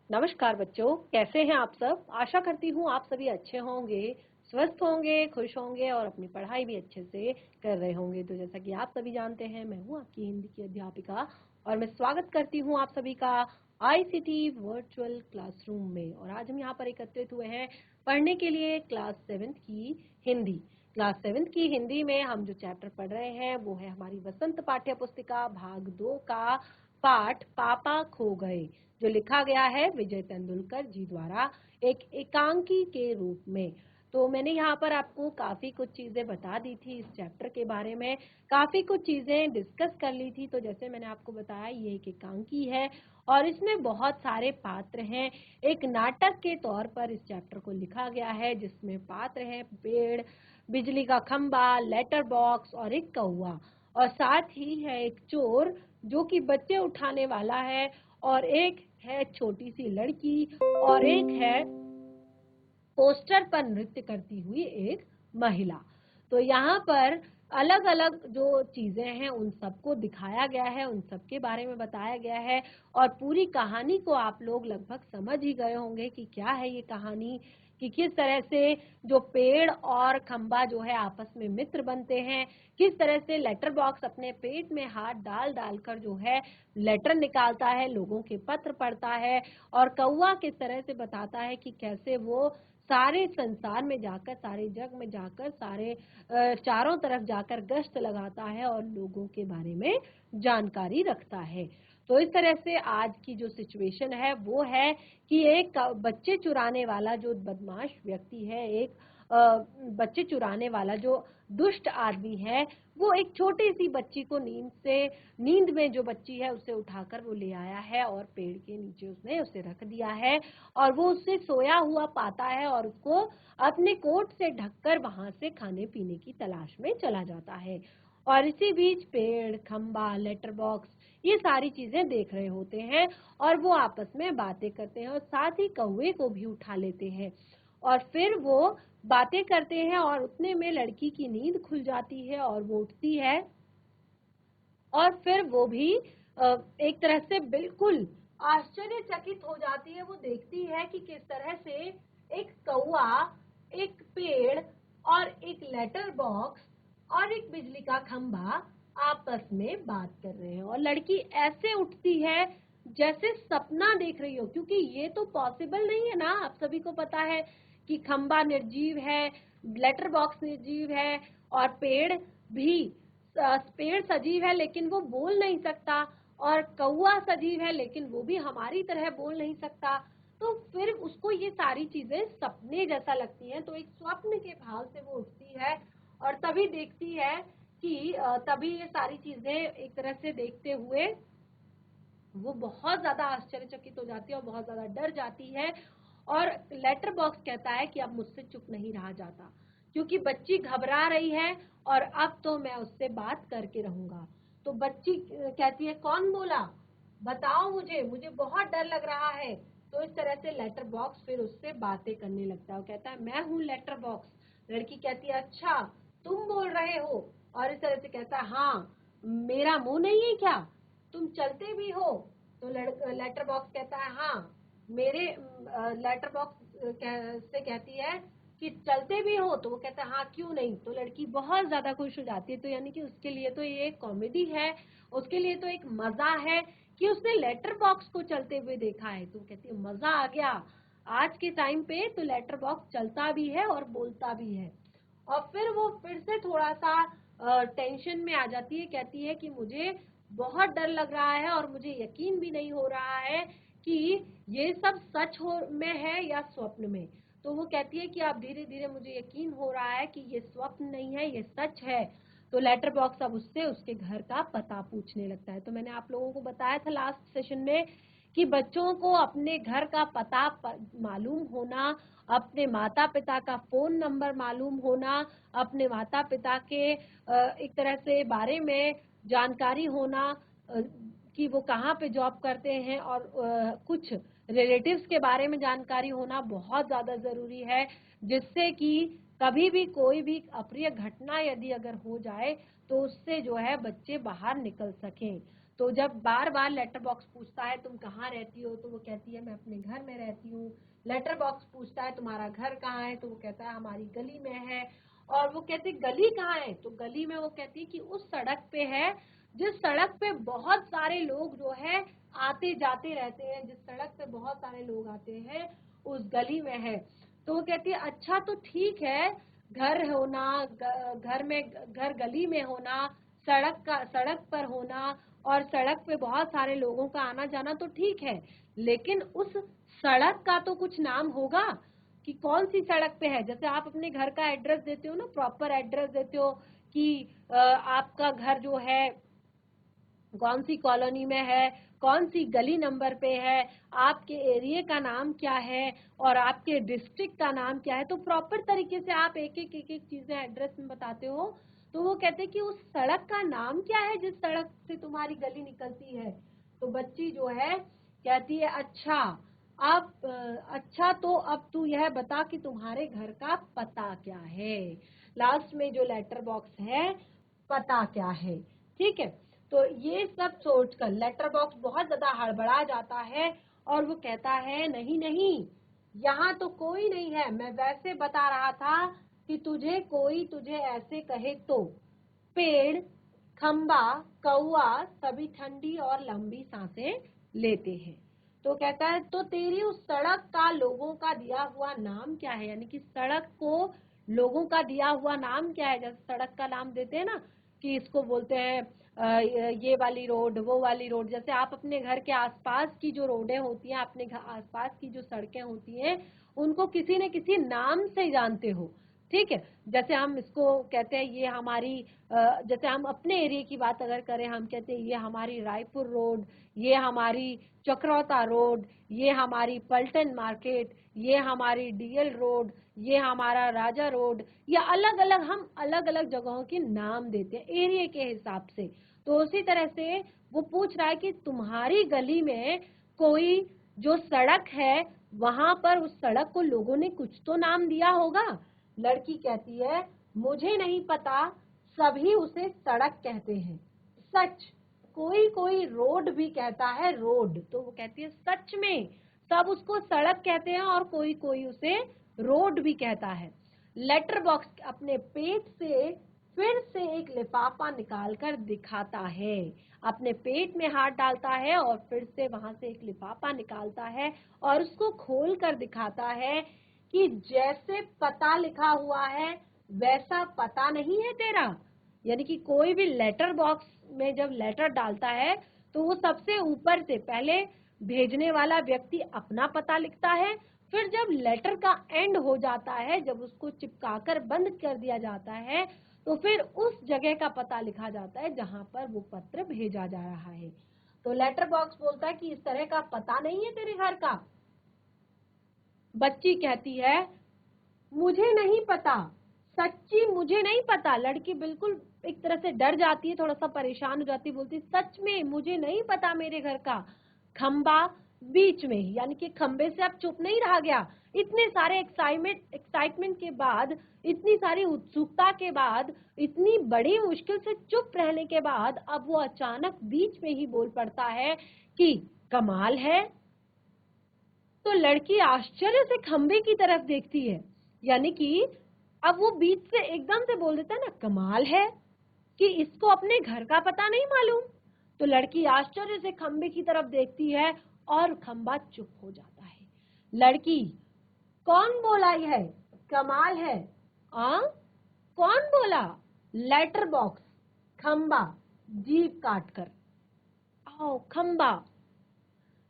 नमस्कार बच्चों, कैसे हैं आप सब। आशा करती हूँ आप सभी अच्छे होंगे, स्वस्थ होंगे, खुश होंगे और अपनी पढ़ाई भी अच्छे से कर रहे होंगे। तो जैसा कि आप सभी जानते हैं, मैं हूँ आपकी हिंदी की अध्यापिका और मैं स्वागत करती हूँ आप सभी का आईसीटी वर्चुअल क्लासरूम में। और आज हम यहाँ पर एकत्रित हुए हैं पढ़ने के लिए क्लास 7th की हिंदी। क्लास 7th की हिंदी में हम जो चैप्टर पढ़ रहे हैं वो है हमारी वसंत पाठ्य पुस्तिका भाग 2 का पाठ पापा खो गए, जो लिखा गया है विजय तेंदुलकर जी द्वारा एक एकांकी के रूप में। तो मैंने यहाँ पर आपको काफी कुछ चीजें बता दी थी इस चैप्टर के बारे में, काफी कुछ चीजें डिस्कस कर ली थी। तो जैसे मैंने आपको बताया, ये एक एकांकी है और इसमें बहुत सारे पात्र हैं। एक नाटक के तौर पर इस चैप्टर को लिखा गया है, जिसमें पात्र हैं पेड़, बिजली का खंबा, लेटर बॉक्स और एक कौवा, और साथ ही है एक चोर जो कि बच्चे उठाने वाला है, और एक है छोटी सी लड़की, और एक है पोस्टर पर नृत्य करती हुई एक महिला। तो यहाँ पर अलग अलग जो चीजें हैं उन सबको दिखाया गया है, उन सबके बारे में बताया गया है। और पूरी कहानी को आप लोग लगभग समझ ही गए होंगे कि क्या है ये कहानी, कि किस तरह से जो पेड़ और खंबा जो है आपस में मित्र बनते हैं, किस तरह से लेटर बॉक्स अपने पेट में हाथ डाल डालकर जो है लेटर निकालता है, लोगों के पत्र पढ़ता है, और कौवा किस तरह से बताता है कि कैसे वो सारे संसार में जाकर, सारे जग में जाकर, सारे चारों तरफ जाकर गश्त लगाता है और लोगों के बारे में जानकारी रखता है। तो इस तरह से आज की जो सिचुएशन है वो है कि एक बच्चे चुराने वाला जो बदमाश व्यक्ति है, एक बच्चे चुराने वाला जो दुष्ट आदमी है, वो एक छोटी सी बच्ची को नींद में जो बच्ची है उसे उठाकर वो ले आया है और पेड़ के नीचे उसने उसे रख दिया है, और वो उससे सोया हुआ पाता है और उसको अपने कोट से ढककर वहां से खाने पीने की तलाश में चला जाता है। और इसी बीच पेड़, खंबा, लेटर बॉक्स, ये सारी चीजें देख रहे होते हैं और वो आपस में बातें करते हैं, और साथ ही कौवे को भी उठा लेते हैं। और फिर वो बातें करते हैं और उतने में लड़की की नींद खुल जाती है और वो उठती है, और फिर वो भी एक तरह से बिल्कुल आश्चर्यचकित हो जाती है। वो देखती है कि किस तरह से एक कौवा, एक पेड़ और एक लेटर बॉक्स और एक बिजली का खंबा आपस में बात कर रहे हैं, और लड़की ऐसे उठती है जैसे सपना देख रही हो, क्योंकि ये तो पॉसिबल नहीं है ना। आप सभी को पता है कि खंबा निर्जीव है, लेटर बॉक्स निर्जीव है, और पेड़ सजीव है लेकिन वो बोल नहीं सकता, और कौवा सजीव है लेकिन वो भी हमारी तरह बोल नहीं सकता। तो फिर उसको ये सारी चीजें सपने जैसा लगती हैं, तो एक स्वप्न के भाव से वो उठती है और तभी देखती है कि तभी ये सारी चीजें एक तरह से देखते हुए वो बहुत ज्यादा आश्चर्यचकित हो जाती है और बहुत ज्यादा डर जाती है। और लेटर बॉक्स कहता है कि अब मुझसे चुप नहीं रहा जाता, क्योंकि बच्ची घबरा रही है और अब तो मैं उससे बात करके रहूंगा। तो बच्ची कहती है, कौन बोला, बताओ मुझे, मुझे बहुत डर लग रहा है। तो इस तरह से लेटर बॉक्स फिर उससे बातें करने लगता है। वो कहता है, मैं हूँ लेटर बॉक्स। लड़की कहती है, अच्छा तुम बोल रहे हो। और इस तरह से कहता है, हाँ मेरा मुंह नहीं है क्या, तुम चलते भी हो। तो लेटर बॉक्स कहता है, हाँ मेरे लेटर बॉक्स से कहती है कि चलते भी हो। तो वो कहता है, हाँ क्यों नहीं। तो लड़की बहुत ज्यादा खुश हो जाती है। तो यानी कि उसके लिए तो ये कॉमेडी है, उसके लिए तो एक मजा है कि उसने लेटर बॉक्स को चलते हुए देखा है। तो कहती है, मजा आ गया, आज के टाइम पे तो लेटर बॉक्स चलता भी है और बोलता भी है। और फिर वो फिर से थोड़ा सा टेंशन में आ जाती है, कहती है कि मुझे बहुत डर लग रहा है और मुझे यकीन भी नहीं हो रहा है कि ये सब सच हो में है या स्वप्न में। तो वो कहती है कि अब धीरे धीरे मुझे यकीन हो रहा है कि ये स्वप्न नहीं है, ये सच है। तो लेटर बॉक्स अब उससे उसके घर का पता पूछने लगता है। तो मैंने आप लोगों को बताया था लास्ट सेशन में कि बच्चों को अपने घर का पता मालूम होना, अपने माता पिता का फोन नंबर मालूम होना, अपने माता पिता के एक तरह से बारे में जानकारी होना, कि वो कहाँ पे जॉब करते हैं, और कुछ रिलेटिव्स के बारे में जानकारी होना बहुत ज्यादा जरूरी है, जिससे कि कभी भी कोई भी अप्रिय घटना यदि अगर हो जाए तो उससे जो है बच्चे बाहर निकल सकें। तो जब बार बार लेटर बॉक्स पूछता है तुम कहाँ रहती हो, तो वो कहती है मैं अपने घर में रहती हूँ। लेटर बॉक्स पूछता है तुम्हारा घर कहाँ है, तो वो कहता है हमारी गली में है। और वो कहती गली कहाँ है, तो गली में वो कहती है कि उस सड़क पे है जिस सड़क पे बहुत सारे लोग जो है आते जाते रहते हैं, जिस सड़क पे बहुत सारे लोग आते हैं उस गली में है। तो वो कहती है अच्छा तो ठीक है, घर होना, घर में, घर गली में होना, सड़क पर होना और सड़क पे बहुत सारे लोगों का आना जाना तो ठीक है, लेकिन उस सड़क का तो कुछ नाम होगा कि कौन सी सड़क पे है। जैसे आप अपने घर का एड्रेस देते हो ना, प्रॉपर एड्रेस देते हो कि आपका घर जो है कौन सी कॉलोनी में है, कौन सी गली नंबर पे है, आपके एरिया का नाम क्या है और आपके डिस्ट्रिक्ट का नाम क्या है, तो प्रॉपर तरीके से आप एक एक चीजें एड्रेस में बताते हो। तो वो कहते हैं कि उस सड़क का नाम क्या है जिस सड़क से तुम्हारी गली निकलती है। तो बच्ची जो है कहती है अच्छा, अच्छा तो अब तू यह बता कि तुम्हारे घर का पता क्या है। लास्ट में जो लेटर बॉक्स है पता क्या है, ठीक है। तो ये सब सोचकर लेटर बॉक्स बहुत ज्यादा हड़बड़ा जाता है और वो कहता है नहीं नहीं, यहाँ तो कोई नहीं है, मैं वैसे बता रहा था कि तुझे ऐसे कहे तो। पेड़, खंबा, कौआ सभी ठंडी और लंबी सांसें लेते हैं। तो कहता है तो तेरी उस सड़क का लोगों का दिया हुआ नाम क्या है, यानी कि सड़क को लोगों का दिया हुआ नाम क्या है। जैसे सड़क का नाम देते हैं ना कि इसको बोलते हैं ये वाली रोड, वो वाली रोड। जैसे आप अपने घर के आसपास की जो रोडें होती हैं, अपने आसपास की जो सड़कें होती हैं, उनको किसी न किसी नाम से जानते हो, ठीक है। जैसे हम इसको कहते हैं ये हमारी, जैसे हम अपने एरिया की बात अगर करें, हम कहते हैं ये हमारी रायपुर रोड, ये हमारी चक्रौता रोड, ये हमारी पल्टन मार्केट, ये हमारी डीएल रोड, ये हमारा राजा रोड, या अलग अलग हम अलग अलग जगहों के नाम देते हैं एरिया के हिसाब से। तो उसी तरह से वो पूछ रहा है कि तुम्हारी गली में कोई जो सड़क है वहां पर उस सड़क को लोगों ने कुछ तो नाम दिया होगा। लड़की कहती है मुझे नहीं पता, सभी उसे सड़क कहते हैं। सच, कोई कोई रोड भी कहता है रोड। तो वो कहती है सच में सब उसको सड़क कहते हैं और कोई कोई उसे रोड भी कहता है। लेटर बॉक्स अपने पेट से फिर से एक लिफाफा निकालकर दिखाता है, अपने पेट में हाथ डालता है और फिर से वहां से एक लिफाफा निकालता है और उसको खोल कर दिखाता है कि जैसे पता लिखा हुआ है वैसा पता नहीं है तेरा। यानी कि कोई भी लेटर बॉक्स में जब लेटर डालता है तो वो सबसे ऊपर से पहले भेजने वाला व्यक्ति अपना पता लिखता है, फिर जब लेटर का एंड हो जाता है, जब उसको चिपकाकर बंद कर दिया जाता है, तो फिर उस जगह का पता लिखा जाता है जहां पर वो पत्र भेजा जा रहा है। तो लेटर बॉक्स बोलता है कि इस तरह का पता नहीं है तेरे घर का। बच्ची कहती है मुझे नहीं पता, सच्ची मुझे नहीं पता। लड़की बिल्कुल एक तरह से डर जाती है, थोड़ा सा परेशान हो जाती है, बोलती सच में मुझे नहीं पता मेरे घर का। खंबा बीच में ही, यानी कि खंबे से अब चुप नहीं रहा गया। इतने सारे एक्साइटमेंट के बाद, इतनी सारी उत्सुकता के बाद, इतनी बड़ी मुश्किल से चुप रहने के बाद अब वो अचानक बीच में ही बोल पड़ता है कि कमाल है। तो लड़की आश्चर्य से खंबे की तरफ देखती है, यानी कि अब वो बीच से एकदम से बोल देता है ना कमाल है, कि इसको अपने घर का पता नहीं मालूम। तो लड़की आश्चर्य से खंबे की तरफ देखती है और खंबा चुप हो जाता है। लड़की, कौन बोला यह कमाल है? कौन बोला? लेटर बॉक्स, खंबा, जीभ काटकर। आओ खंबा।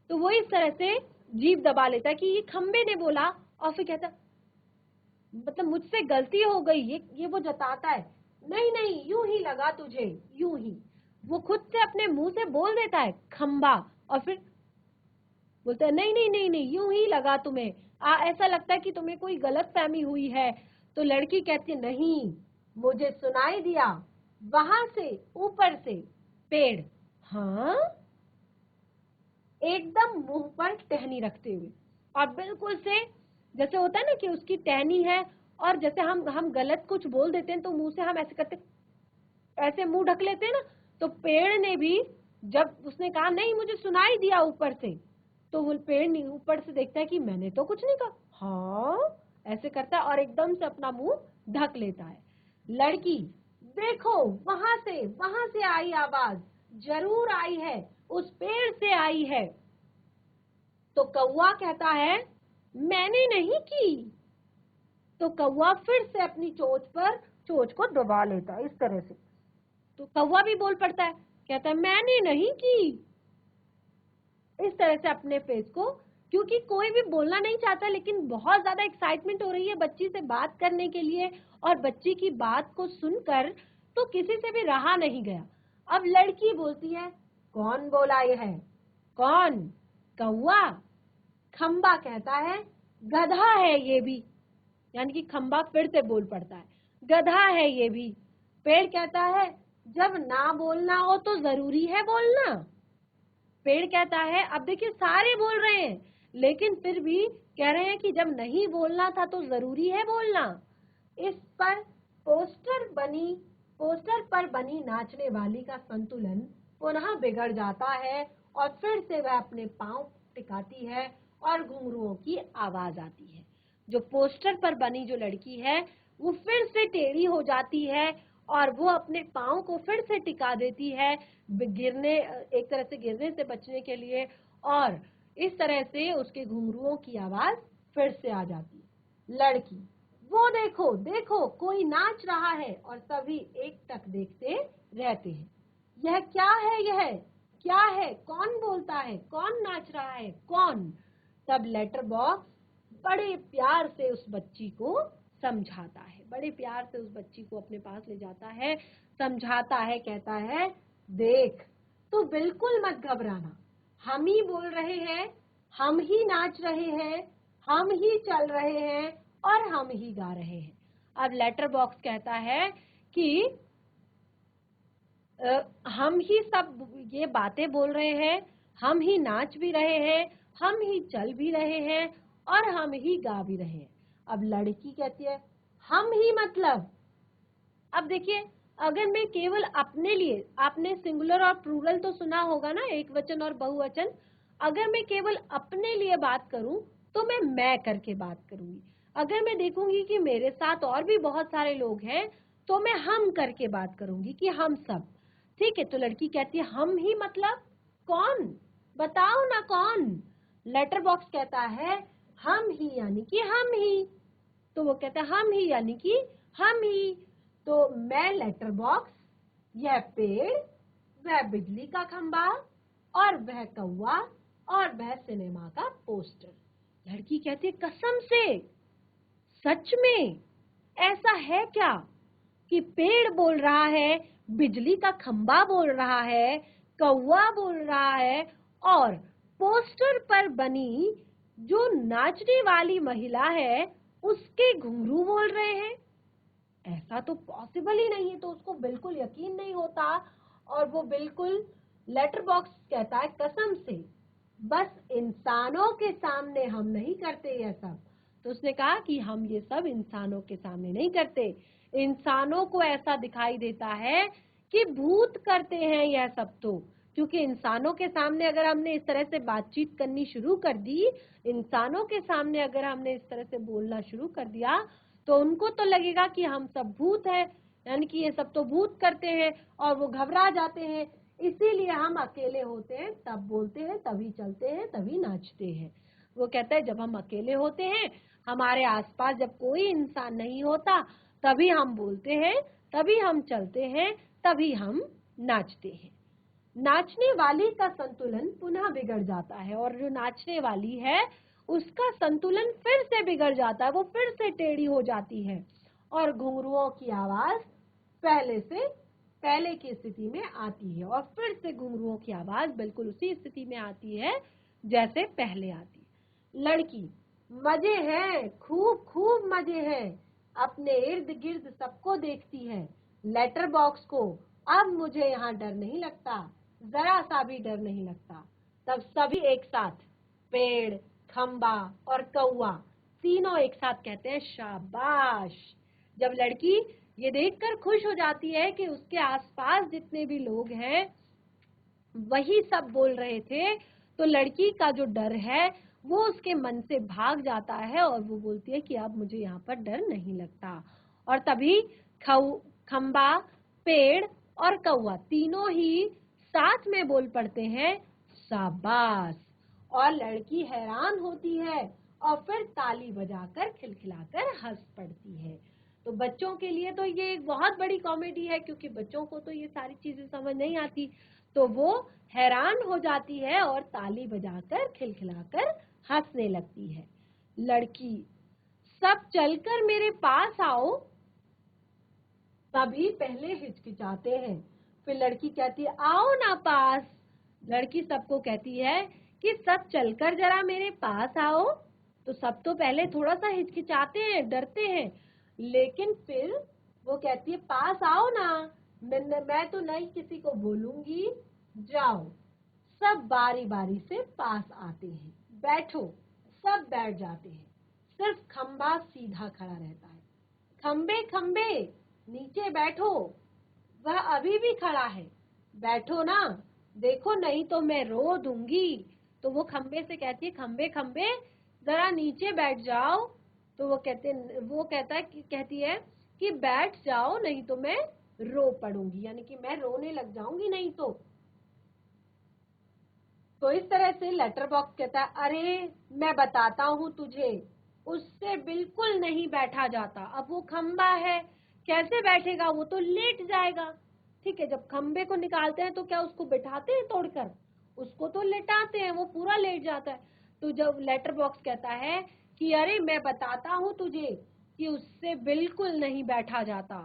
तो वो इस तरह से जीभ दबा लेता है कि ये खंबे ने बोला, और फिर कहता मतलब मुझसे गलती हो गई, ये वो जताता है। नहीं नहीं, यूं ही लगा तुझे, यूं ही। वो खुद से अपने मुंह से बोल देता है खंबा, और फिर बोलता है नहीं नहीं नहीं नहीं, यूं ही लगा तुम्हें, ऐसा लगता है कि तुम्हें कोई गलत फहमी हुई है। तो लड़की कहती है नहीं, मुझे सुनाई दिया वहां से, ऊपर से पेड़। हाँ, एकदम मुंह पर टहनी रखते हुए, और बिल्कुल से जैसे होता है ना कि उसकी टहनी है, और जैसे हम गलत कुछ बोल देते हैं तो मुंह से हम ऐसे करते, ऐसे मुंह ढक लेते हैं ना, तो पेड़ ने भी जब उसने कहा नहीं मुझे सुनाई दिया ऊपर से, तो वो पेड़ ऊपर से देखता है कि मैंने तो कुछ नहीं कहा, हाँ ऐसे करता है और एकदम से अपना मुंह ढक लेता है। लड़की, देखो वहां से आई आवाज, जरूर आई है, उस पेड़ से आई है। तो कौवा कहता है मैंने नहीं की। तो कौवा फिर से अपनी चोंच को दबा लेता है इस तरह से। तो कौवा भी बोल पड़ता है, कहता है मैंने नहीं की, इस तरह से अपने फेस को, क्योंकि कोई भी बोलना नहीं चाहता, लेकिन बहुत ज्यादा एक्साइटमेंट हो रही है बच्ची से बात करने के लिए और बच्ची की बात को सुनकर, तो किसी से भी रहा नहीं गया। अब लड़की बोलती है कौन बोला ये है? कौन? कौवा। खंबा कहता है गधा है ये भी, यानी कि खंबा फिर से बोल पड़ता है गधा है ये भी। पेड़ कहता है जब ना बोलना हो तो जरूरी है बोलना। पेड़ कहता है, अब देखिए सारे बोल रहे हैं लेकिन फिर भी कह रहे हैं कि जब नहीं बोलना था तो जरूरी है बोलना। इस पर पोस्टर पर बनी नाचने वाली का संतुलन पुनः बिगड़ जाता है और फिर से वह अपने पांव टिकाती है और घुंघरुओं की आवाज आती है। जो पोस्टर पर बनी जो लड़की है वो फिर से टेढ़ी हो जाती है और वो अपने पांव को फिर से टिका देती है एक तरह से गिरने से बचने के लिए, और इस तरह से उसके घुंघरुओं की आवाज फिर से आ जाती है। लड़की, वो देखो देखो कोई नाच रहा है, और सभी एकटक देखते रहते हैं। यह क्या है? यह क्या है? कौन बोलता है? कौन नाच रहा है? कौन? तब लेटर बॉक्स बड़े प्यार से उस बच्ची को समझाता है, बड़े प्यार से उस बच्ची को अपने पास ले जाता है, समझाता है, कहता है देख तू बिल्कुल मत घबराना, हम ही बोल रहे हैं, हम ही नाच रहे हैं, हम ही चल रहे हैं और हम ही गा रहे हैं। अब लेटर बॉक्स कहता है कि हम ही सब ये बातें बोल रहे हैं, हम ही नाच भी रहे हैं, हम ही चल भी रहे हैं और हम ही गा भी रहे हैं। अब लड़की कहती है हम ही मतलब, अब देखिए अगर मैं केवल अपने लिए, आपने सिंगुलर और प्लूरल तो सुना होगा ना, एक वचन और बहुवचन, अगर मैं केवल अपने लिए बात करूं तो मैं करके बात करूंगी। अगर मैं देखूंगी कि मेरे साथ और भी बहुत सारे लोग हैं तो मैं हम करके बात करूंगी कि हम सब। ठीक है, तो लड़की कहती है हम ही मतलब कौन? बताओ ना कौन? लेटर बॉक्स कहता है हम ही यानी कि हम ही। तो वो कहता है हम ही यानी कि हम ही। तो मैं लेटर बॉक्स, यह पेड़, वह बिजली का खंबा और वह कौवा और वह सिनेमा का पोस्टर। लड़की कहती है कसम से, सच में ऐसा है क्या कि पेड़ बोल रहा है, बिजली का खंबा बोल रहा है, कौवा बोल रहा है और पोस्टर पर बनी जो नाचने वाली महिला है उसके घुंघरू बोल रहे हैं? ऐसा तो पॉसिबल ही नहीं है। तो उसको बिल्कुल यकीन नहीं होता और वो बिल्कुल, लेटर बॉक्स कहता है कसम से, बस इंसानों के सामने हम नहीं करते यह सब। तो उसने कहा कि हम ये सब इंसानों के सामने नहीं करते, इंसानों को ऐसा दिखाई देता है कि भूत करते हैं यह सब। तो क्योंकि इंसानों के सामने अगर हमने इस तरह से बातचीत करनी शुरू कर दी, इंसानों के सामने अगर हमने इस तरह से बोलना शुरू कर दिया, तो उनको तो लगेगा कि हम सब भूत हैं, यानी कि ये सब तो भूत करते हैं और वो घबरा जाते हैं। इसीलिए हम अकेले होते हैं तब बोलते हैं, तभी चलते हैं, तभी नाचते हैं। वो कहता है जब हम अकेले होते हैं, हमारे आसपास जब कोई इंसान नहीं होता, तभी हम बोलते हैं, तभी हम चलते हैं, तभी हम नाचते हैं। नाचने वाली का संतुलन पुनः बिगड़ जाता है और जो नाचने वाली है उसका संतुलन फिर से बिगड़ जाता है, वो फिर से टेढ़ी हो जाती है और घुंघरुओं की आवाज पहले की स्थिति में आती है और फिर से घुंघरुओं की आवाज बिल्कुल उसी स्थिति में आती है जैसे पहले आती है। लड़की, मजे हैं, खूब खूब मजे हैं, अपने इर्द गिर्द सबको देखती है, लेटर बॉक्स को, अब मुझे यहाँ डर नहीं लगता, जरा सा भी डर नहीं लगता। तब सभी एक साथ, पेड़, खंबा और कौवा, तीनों एक साथ कहते हैं शाबाश। जब लड़की ये देखकर खुश हो जाती है कि उसके आसपास जितने भी लोग हैं वही सब बोल रहे थे। तो लड़की का जो डर है वो उसके मन से भाग जाता है और वो बोलती है कि अब मुझे यहाँ पर डर नहीं लगता। और तभी खंबा, पेड़ और कौवा तीनों ही साथ में बोल पड़ते हैं, शाबाश। और लड़की हैरान होती है और फिर ताली बजाकर खिलखिलाकर हंस पड़ती है। तो बच्चों के लिए तो ये एक बहुत बड़ी कॉमेडी है, क्योंकि बच्चों को तो ये सारी चीजें समझ नहीं आती। तो वो हैरान हो जाती है और ताली बजाकर खिलखिलाकर हंसने लगती है। लड़की, सब चलकर मेरे पास आओ। सभी पहले हिचकिचाते हैं, फिर लड़की कहती है, आओ ना पास। लड़की सबको कहती है कि सब चलकर जरा मेरे पास आओ। तो सब तो पहले थोड़ा सा हिचकिचाते हैं, डरते हैं, लेकिन फिर वो कहती है, पास आओ ना, मैं तो नहीं किसी को बोलूंगी, जाओ। सब बारी बारी से पास आते हैं। बैठो। सब बैठ जाते हैं, सिर्फ खंबा सीधा खड़ा रहता है। खंबे खंबे नीचे बैठो। वह अभी भी खड़ा है, बैठो ना, देखो नहीं तो मैं रो दूंगी। तो वो खंबे से कहती है, खंबे खंबे जरा नीचे बैठ जाओ। तो वो कहती है कि बैठ जाओ, नहीं तो मैं रो पड़ूंगी, यानी कि मैं रोने लग जाऊंगी नहीं तो। तो इस तरह से लेटर बॉक्स कहता है, अरे मैं बताता हूँ तुझे, उससे बिल्कुल नहीं बैठा जाता। अब वो खंबा है, कैसे बैठेगा, वो तो लेट जाएगा। ठीक है, जब खंबे को निकालते हैं तो क्या उसको बिठाते हैं तोड़कर, उसको तो लेटाते हैं, वो पूरा लेट जाता है। तो जब लेटर बॉक्स कहता है कि अरे मैं बताता हूँ तुझे कि उससे बिल्कुल नहीं बैठा जाता।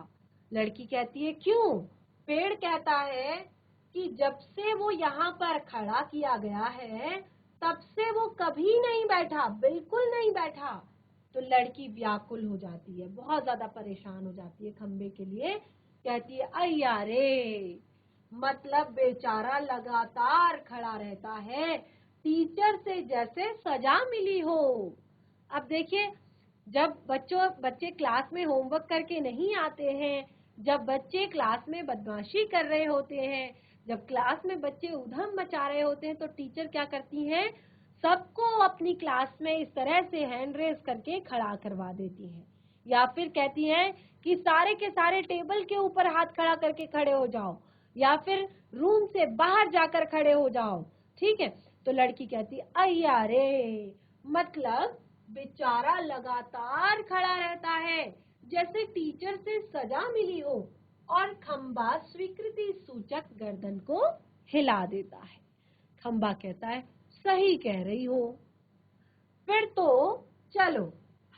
लड़की कहती है, क्यों? पेड़ कहता है कि जब से वो यहाँ पर खड़ा किया गया है तब से वो कभी नहीं बैठा, बिल्कुल नहीं बैठा। तो लड़की व्याकुल हो जाती है, बहुत ज्यादा परेशान हो जाती है खंबे के लिए। कहती है, अय्या रे, मतलब बेचारा लगातार खड़ा रहता है, टीचर से जैसे सजा मिली हो। अब देखिए, जब बच्चे क्लास में होमवर्क करके नहीं आते हैं, जब बच्चे क्लास में बदमाशी कर रहे होते हैं, जब क्लास में बच्चे उधम मचा रहे होते हैं, तो टीचर क्या करती हैं, सबको अपनी क्लास में इस तरह से हैंड रेस करके खड़ा करवा देती हैं, या फिर कहती हैं कि सारे के सारे टेबल के ऊपर हाथ खड़ा करके खड़े हो जाओ, या फिर रूम से बाहर जाकर खड़े हो जाओ। ठीक है, तो लड़की कहती है, अय्या रे, मतलब बेचारा लगातार खड़ा रहता है जैसे टीचर से सजा मिली हो, और खंबा स्वीकृति सूचक गर्दन को हिला देता है। खंबा कहता है, सही कह रही हो, फिर तो चलो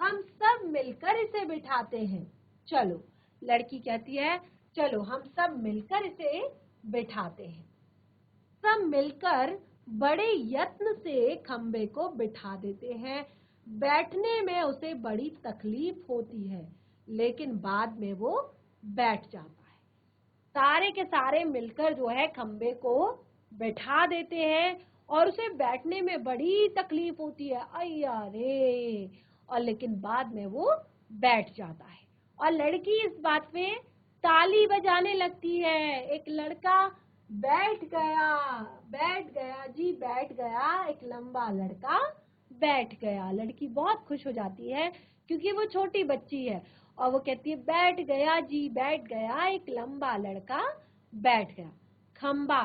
हम सब मिलकर इसे बिठाते हैं। चलो। लड़की कहती है, चलो हम सब मिलकर इसे बिठाते हैं। सब मिलकर बड़े यत्न से खंबे को बिठा देते हैं। बैठने में उसे बड़ी तकलीफ होती है, लेकिन बाद में वो बैठ जाता है। सारे के सारे मिलकर जो है खंबे को बैठा देते हैं, और उसे बैठने में बड़ी तकलीफ होती है, अय्या रे, और लेकिन बाद में वो बैठ जाता है। और लड़की इस बात पे ताली बजाने लगती है। एक लड़का बैठ गया जी, बैठ गया, एक लंबा लड़का बैठ गया। लड़की बहुत खुश हो जाती है, क्योंकि वो छोटी बच्ची है, और वो कहती है, बैठ गया जी, बैठ गया, एक लंबा लड़का बैठ गया। खंबा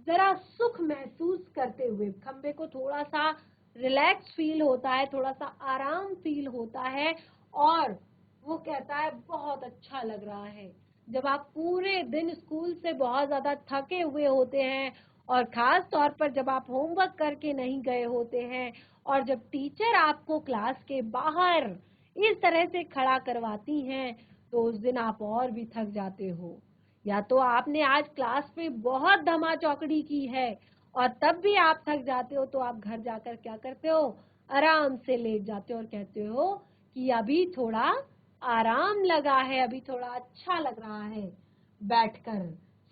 जरा सुख महसूस करते हुए, खंबे को थोड़ा सा रिलैक्स फील होता है, थोड़ा सा आराम फील होता है, और वो कहता है, बहुत अच्छा लग रहा है। जब आप पूरे दिन स्कूल से बहुत ज्यादा थके हुए होते हैं, और खास तौर पर जब आप होमवर्क करके नहीं गए होते हैं, और जब टीचर आपको क्लास के बाहर इस तरह से खड़ा करवाती हैं, तो उस दिन आप और भी थक जाते हो। या तो आपने आज क्लास में बहुत धमा चौकड़ी की है और तब भी आप थक जाते हो, तो आप घर जाकर क्या करते हो, आराम से लेट जाते हो और कहते हो कि अभी थोड़ा आराम लगा है, अभी थोड़ा अच्छा लग रहा है बैठकर।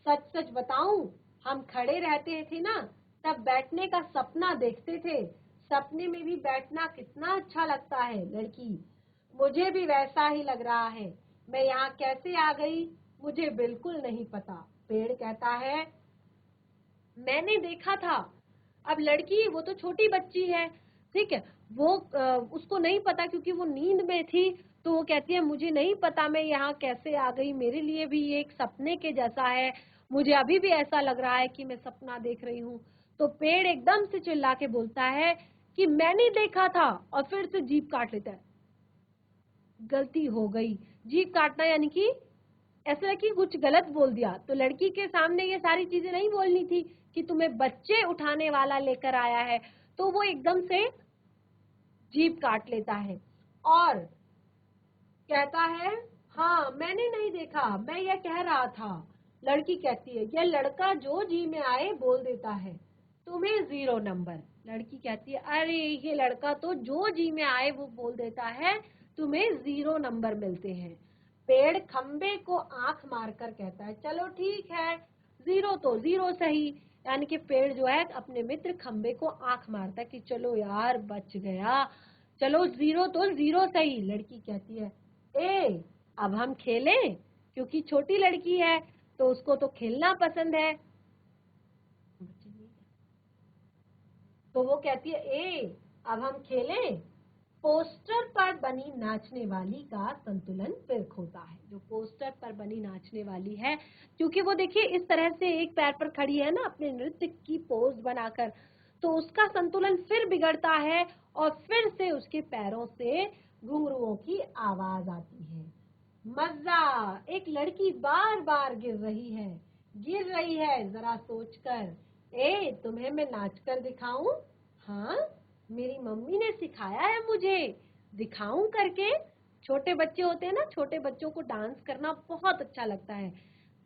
सच सच बताऊं, हम खड़े रहते थे ना, तब बैठने का सपना देखते थे। सपने में भी बैठना कितना अच्छा लगता है। लड़की, मुझे भी वैसा ही लग रहा है, मैं यहाँ कैसे आ गई मुझे बिल्कुल नहीं पता। पेड़ कहता है, मैंने देखा था। अब लड़की वो तो छोटी बच्ची है, ठीक है, वो उसको नहीं पता क्योंकि वो नींद में थी, तो वो कहती है मुझे नहीं पता मैं यहाँ कैसे आ गई, मेरे लिए भी ये एक सपने के जैसा है, मुझे अभी भी ऐसा लग रहा है कि मैं सपना देख रही हूँ। तो पेड़ एकदम से चिल्ला के बोलता है कि मैंने देखा था, और फिर से जीभ काट लेता है। गलती हो गई। जीभ काटना यानी कि ऐसा है कि कुछ गलत बोल दिया, तो लड़की के सामने ये सारी चीजें नहीं बोलनी थी कि तुम्हें बच्चे उठाने वाला लेकर आया है, तो वो एकदम से जीभ काट लेता है और कहता है हाँ मैंने नहीं देखा, मैं ये कह रहा था। लड़की कहती है यह लड़का जो जी में आए बोल देता है, तुम्हें 0 नंबर। लड़की कहती है अरे ये लड़का तो जो जी में आए वो बोल देता है, तुम्हें 0 नंबर मिलते हैं। पेड़ खंबे को आंख मारकर कहता है चलो ठीक है, 0 तो 0 सही। यानी कि पेड़ जो है अपने मित्र खंबे को आंख मारता है कि चलो यार बच गया, चलो 0 तो 0 सही। लड़की कहती है ए अब हम खेलें, क्योंकि छोटी लड़की है तो उसको तो खेलना पसंद है। तो वो कहती है ए अब हम खेलें। पोस्टर पर बनी नाचने वाली का संतुलन फिर खोता है। जो पोस्टर पर बनी नाचने वाली है, क्योंकि वो देखिए इस तरह से एक पैर पर खड़ी है ना अपने नृत्य की पोज बनाकर, तो उसका संतुलन फिर बिगड़ता है और फिर से उसके पैरों से घुंघरुओं की आवाज आती है। मजा, एक लड़की बार बार गिर रही है जरा सोचकर। ए तुम्हें मैं नाचकर दिखाऊं? हाँ मेरी मम्मी ने सिखाया है मुझे, दिखाऊं करके। छोटे बच्चे होते हैं ना, छोटे बच्चों को डांस करना बहुत अच्छा लगता है।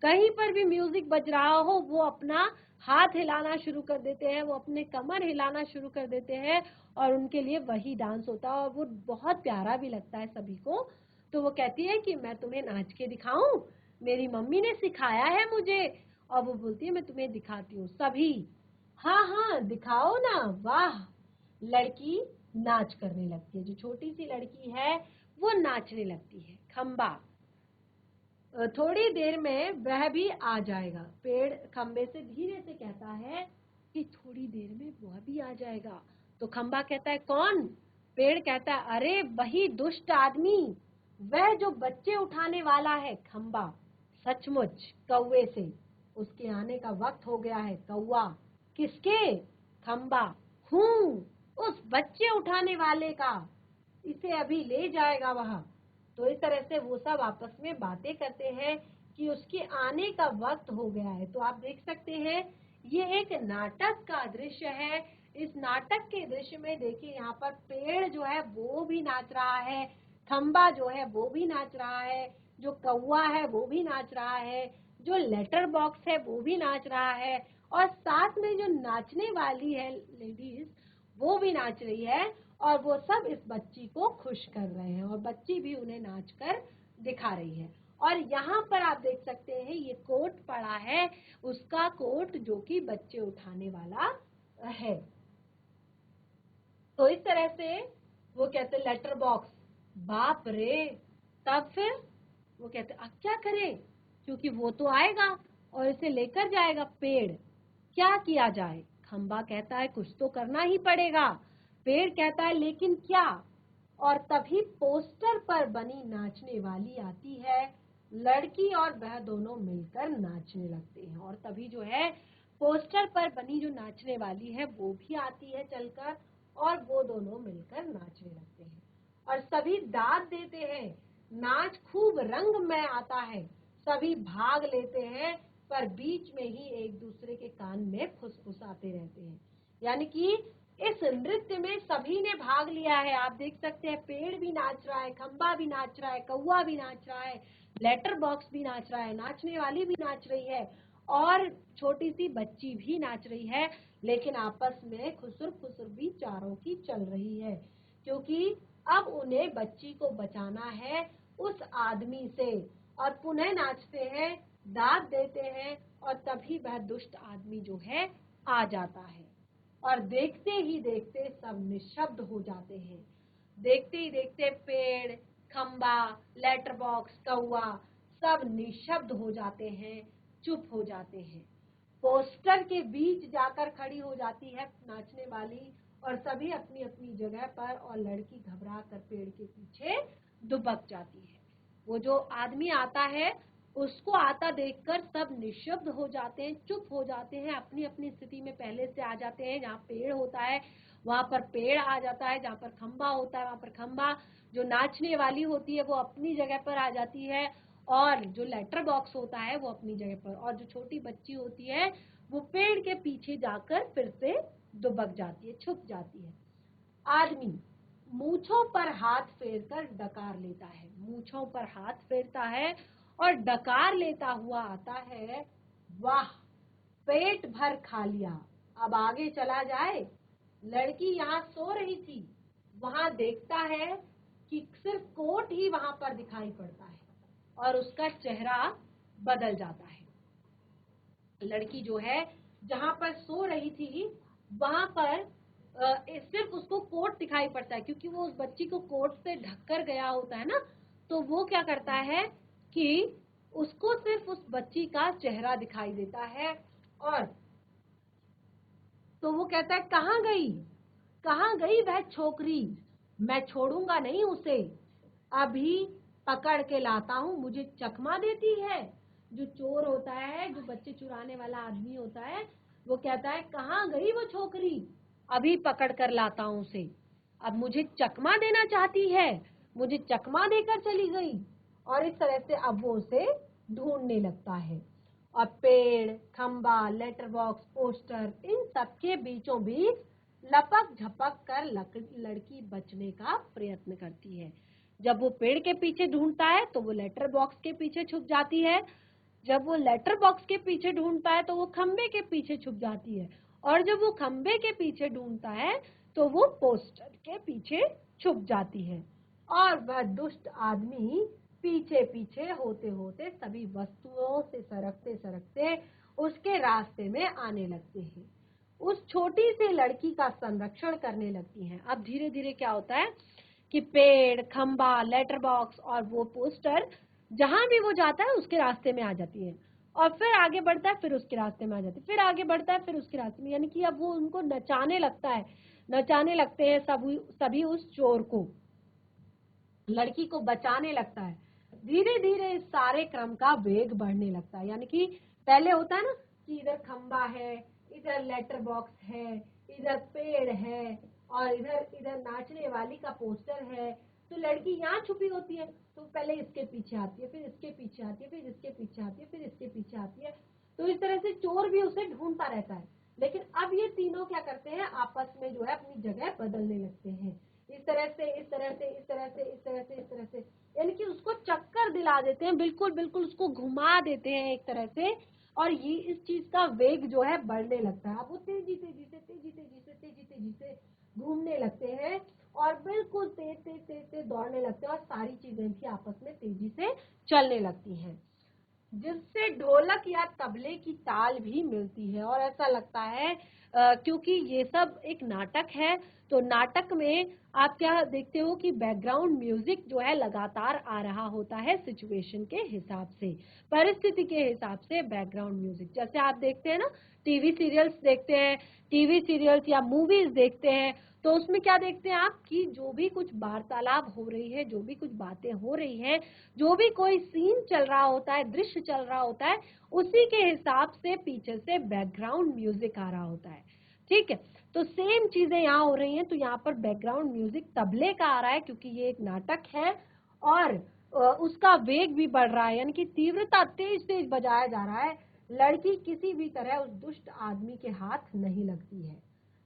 कहीं पर भी म्यूजिक बज रहा हो वो अपना हाथ हिलाना शुरू कर देते हैं, वो अपने कमर हिलाना शुरू कर देते हैं और उनके लिए वही डांस होता है और वो बहुत प्यारा भी लगता है सभी को। तो वो कहती है कि मैं तुम्हें नाच के दिखाऊं, मेरी मम्मी ने सिखाया है मुझे। और वो बोलती है मैं तुम्हें दिखाती हूँ। सभी हाँ हाँ दिखाओ ना, वाह। लड़की नाच करने लगती है, जो छोटी सी लड़की है वो नाचने लगती है। खंबा, थोड़ी देर में वह भी आ जाएगा। पेड़ खंबे से धीरे से कहता है कि थोड़ी देर में वह भी आ जाएगा। तो खंबा कहता है कौन? पेड़ कहता है अरे वही दुष्ट आदमी, वह जो बच्चे उठाने वाला है। खंबा, सचमुच कौवे से, उसके आने का वक्त हो गया है। कौवा, किसके? खंबा, हूँ उस बच्चे उठाने वाले का, इसे अभी ले जाएगा वह। तो इस तरह से वो सब आपस में बातें करते हैं कि उसके आने का वक्त हो गया है। तो आप देख सकते हैं ये एक नाटक का दृश्य है। इस नाटक के दृश्य में देखिए यहाँ पर पेड़ जो है वो भी नाच रहा है, खंबा जो है वो भी नाच रहा है, जो कौवा है वो भी नाच रहा है, जो लेटर बॉक्स है वो भी नाच रहा है, और साथ में जो नाचने वाली है लेडीज वो भी नाच रही है। और वो सब इस बच्ची को खुश कर रहे हैं और बच्ची भी उन्हें नाचकर दिखा रही है। और यहाँ पर आप देख सकते हैं ये कोट पड़ा है, उसका कोट जो कि बच्चे उठाने वाला है। तो इस तरह से वो कहते लेटर बॉक्स, बाप रे। तब फिर वो कहते अब क्या करें, क्योंकि वो तो आएगा और इसे लेकर जाएगा। पेड़, क्या किया जाए? खंबा कहता है कुछ तो करना ही पड़ेगा। पेड़ कहता है लेकिन क्या? और तभी पोस्टर पर बनी नाचने वाली आती है। लड़की और वह दोनों मिलकर नाचने लगते हैं और तभी जो है पोस्टर पर बनी जो नाचने वाली है वो भी आती है चलकर, और वो दोनों मिलकर नाचने लगते हैं और सभी दाद देते हैं। नाच खूब रंग में आता है, सभी भाग लेते हैं, पर बीच में ही एक दूसरे के कान में फुसफुसाते रहते हैं। यानी कि इस नृत्य में सभी ने भाग लिया है। आप देख सकते हैं पेड़ भी नाच रहा है, खंबा भी नाच रहा है, कौवा भी नाच रहा है, लेटर बॉक्स भी नाच रहा है, नाचने वाली भी नाच रही है और छोटी सी बच्ची भी नाच रही है। लेकिन आपस में खुसुर फुसुर भी चारों की चल रही है, क्योंकि अब उन्हें बच्ची को बचाना है उस आदमी से। और पुनः नाचते हैं, दाद देते हैं और तभी वह दुष्ट आदमी जो है आ जाता है और देखते ही देखते सब निशब्द हो जाते हैं। देखते ही देखते पेड़, खंबा, लेटर बॉक्स, कौवा सब निशब्द हो जाते हैं, चुप हो जाते हैं। पोस्टर के बीच जाकर खड़ी हो जाती है नाचने वाली और सभी अपनी अपनी जगह पर, और लड़की घबरा कर पेड़ के पीछे दुबक जाती है। वो जो आदमी आता है उसको आता देखकर सब निशब्द हो जाते हैं, चुप हो जाते हैं, अपनी अपनी स्थिति में पहले से आ जाते हैं। जहाँ पेड़ होता है वहां पर पेड़ आ जाता है, जहाँ पर खंबा होता है वहां पर खंबा, जो नाचने वाली होती है वो अपनी जगह पर आ जाती है, और जो लेटर बॉक्स होता है वो अपनी जगह पर, और जो छोटी बच्ची होती है वो पेड़ के पीछे जाकर फिर से दुबक जाती है, छुप जाती है। आदमी मूंछों पर हाथ फेरकर डकार लेता है, मूंछों पर हाथ फेरता है और डकार लेता हुआ आता है, वाह पेट भर खा लिया, अब आगे चला जाए। लड़की यहाँ सो रही थी, वहां देखता है कि सिर्फ कोट ही वहां पर दिखाई पड़ता है और उसका चेहरा बदल जाता है। लड़की जो है जहां पर सो रही थी वहां पर सिर्फ उसको कोट दिखाई पड़ता है, क्योंकि वो उस बच्ची को कोट से ढककर गया होता है ना, तो वो क्या करता है कि उसको सिर्फ उस बच्ची का चेहरा दिखाई देता है। और तो वो कहता है, कहाँ गई वह छोकरी, मैं छोड़ूंगा नहीं उसे, अभी पकड़ के लाता हूँ, मुझे चकमा देती है। जो चोर होता है, जो बच्चे चुराने वाला आदमी होता है, वो कहता है कहाँ गई वो छोकरी, अभी पकड़ कर लाता हूँ उसे, अब मुझे चकमा देना चाहती है, मुझे चकमा देकर चली गई। और इस तरह से अब वो उसे ढूंढने लगता है। और पेड़, खंबा, लेटर बॉक्स, पोस्टर, इन सबके बीचों बीच लपक झपक कर लड़की बचने का प्रयत्न करती है। जब वो पेड़ के पीछे ढूंढता है तो वो लेटर बॉक्स के पीछे छुप जाती है, जब वो लेटर बॉक्स के पीछे ढूंढता है तो वो खंबे के पीछे छुप जाती है, और जब वो खंबे के पीछे ढूंढता है तो वो पोस्टर के पीछे छुप जाती है। और वह दुष्ट आदमी पीछे पीछे होते होते सभी वस्तुओं से सरकते सरकते उसके रास्ते में आने लगते हैं, उस छोटी सी लड़की का संरक्षण करने लगती हैं। अब धीरे धीरे क्या होता है कि पेड़, खंबा, लेटर बॉक्स और वो पोस्टर जहां भी वो जाता है उसके रास्ते में आ जाती है, और फिर आगे बढ़ता है, फिर उसके रास्ते में आ जाती है, फिर आगे बढ़ता है, फिर उसके रास्ते में, यानी कि अब वो उनको नचाने लगता है, नचाने लगते हैं सभी उस चोर को, लड़की को बचाने लगता है। धीरे धीरे इस सारे क्रम का वेग बढ़ने लगता है, यानी कि पहले होता है ना कि इधर खंबा है, इधर लेटर बॉक्स है, इधर पेड़ है, और इधर इधर नाचने वाली का पोस्टर है, तो लड़की यहाँ छुपी होती है, तो पहले इसके पीछे आती है, फिर इसके पीछे आती है, फिर इसके पीछे आती है, फिर इसके पीछे आती है। तो इस तरह से चोर भी उसे ढूंढता रहता है। लेकिन अब ये तीनों क्या करते हैं, आपस में जो है अपनी जगह बदलने लगते हैं, इस तरह से इस तरह से इस तरह से इस तरह से इस तरह से, यानी कि उसको चक्कर दिला देते हैं, बिल्कुल बिल्कुल उसको घुमा देते हैं एक तरह से, और ये इस चीज का वेग जो है बढ़ने लगता है। अब वो तेजी तेजी से तेजी तेजी से तेजी तेजी से घूमने लगते हैं और बिल्कुल तेज तेज तेज तेज दौड़ने लगते हैं, और सारी चीजें भी आपस में तेजी से चलने लगती हैं, जिससे ढोलक या तबले की ताल भी मिलती है। और ऐसा लगता है क्योंकि ये सब एक नाटक है, तो नाटक में आप क्या देखते हो कि बैकग्राउंड म्यूजिक जो है लगातार आ रहा होता है, सिचुएशन के हिसाब से, परिस्थिति के हिसाब से बैकग्राउंड म्यूजिक। जैसे आप देखते हैं ना, टीवी सीरियल्स देखते हैं, टीवी सीरियल्स या मूवीज देखते हैं, तो उसमें क्या देखते हैं आप कि जो भी कुछ वार्तालाप हो रही है, जो भी कुछ बातें हो रही हैं, जो भी कोई सीन चल रहा होता है, दृश्य चल रहा होता है, उसी के हिसाब से पीछे से बैकग्राउंड म्यूजिक आ रहा होता है। ठीक है, तो सेम चीजें यहाँ हो रही हैं, तो यहाँ पर बैकग्राउंड म्यूजिक तबले का आ रहा है, क्योंकि ये एक नाटक है और उसका वेग भी बढ़ रहा है, यानी कि तीव्रता तेज तेज बजाया जा रहा है। लड़की किसी भी तरह उस दुष्ट आदमी के हाथ नहीं लगती है।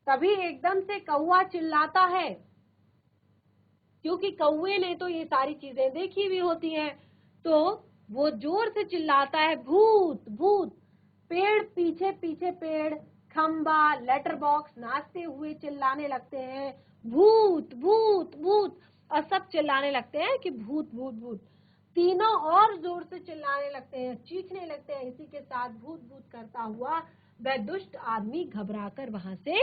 तभी एकदम से कौआ चिल्लाता है, क्योंकि कौए ने तो ये सारी चीजें देखी हुई होती हैं, तो वो जोर से चिल्लाता है, भूत भूत। पेड़ पीछे पीछे पेड़, खंबा, लेटर बॉक्स नाचते हुए चिल्लाने लगते हैं, भूत भूत भूत, और सब चिल्लाने लगते हैं कि भूत भूत भूत। तीनों और जोर से चिल्लाने लगते हैं, चीखने लगते हैं, इसी के साथ भूत भूत करता हुआ वह दुष्ट आदमी घबराकर वहां से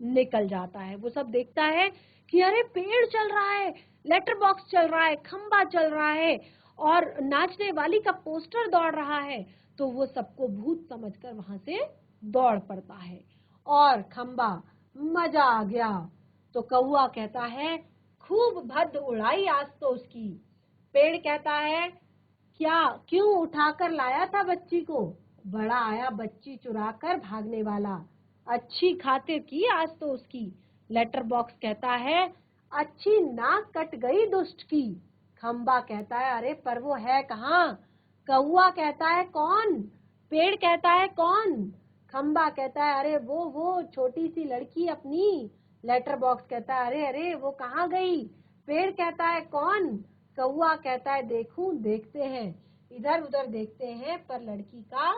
निकल जाता है। वो सब देखता है कि अरे पेड़ चल रहा है, लेटर बॉक्स चल रहा है, खंबा चल रहा है, और नाचने वाली का पोस्टर दौड़ रहा है, तो वो सबको भूत समझकर वहां से दौड़ पड़ता है। और खंबा, मजा आ गया। तो कौआ कहता है, खूब भद्द उड़ाई आज तो उसकी। पेड़ कहता है, क्यों उठाकर लाया था बच्ची को? बड़ा आया बच्ची चुरा कर भागने वाला, अच्छी खातिर की आज तो उसकी। लेटर बॉक्स कहता है, अच्छी नाक कट गई दुष्ट की। खंबा कहता है, अरे पर वो है कहाँ? कौआ कहता है, कौन? पेड़ कहता है, कौन? खंबा कहता है, अरे वो छोटी सी लड़की अपनी। लेटर बॉक्स कहता है, अरे अरे वो कहाँ गई? पेड़ कहता है, कौन? कौआ कहता है, देखते हैं, इधर उधर देखते हैं, पर लड़की का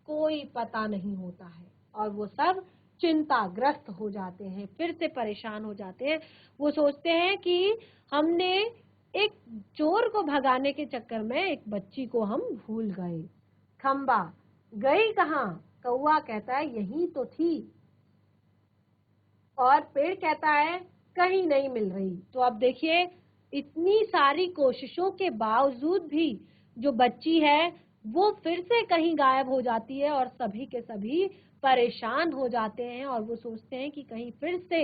कोई पता नहीं होता है। और वो सब चिंताग्रस्त हो जाते हैं, फिर से परेशान हो जाते हैं। वो सोचते हैं कि हमने एक चोर को भगाने के चक्कर में एक बच्ची को हम भूल गए। खंबा, गई कहाँ? कौआ कहता है, यहीं तो थी। और पेड़ कहता है, कहीं नहीं मिल रही। तो अब देखिए, इतनी सारी कोशिशों के बावजूद भी जो बच्ची है वो फिर से कहीं गायब हो जाती है और सभी के सभी परेशान हो जाते हैं और वो सोचते हैं कि कहीं फिर से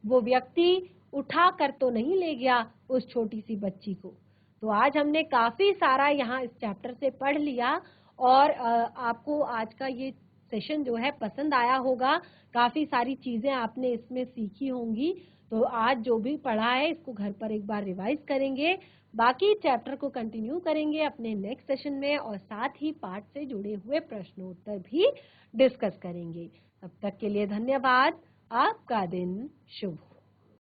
वो व्यक्ति उठा कर तो नहीं ले गया उस छोटी सी बच्ची को। तो आज हमने काफी सारा यहाँ इस चैप्टर से पढ़ लिया और आपको आज का ये सेशन जो है पसंद आया होगा। काफी सारी चीजें आपने इसमें सीखी होंगी। तो आज जो भी पढ़ा है इसको घर पर एक बार रिवाइज करेंगे, बाकी चैप्टर को कंटिन्यू करेंगे अपने नेक्स्ट सेशन में और साथ ही पाठ से जुड़े हुए प्रश्नोत्तर भी डिस्कस करेंगे। तब तक के लिए धन्यवाद। आपका दिन शुभ हो।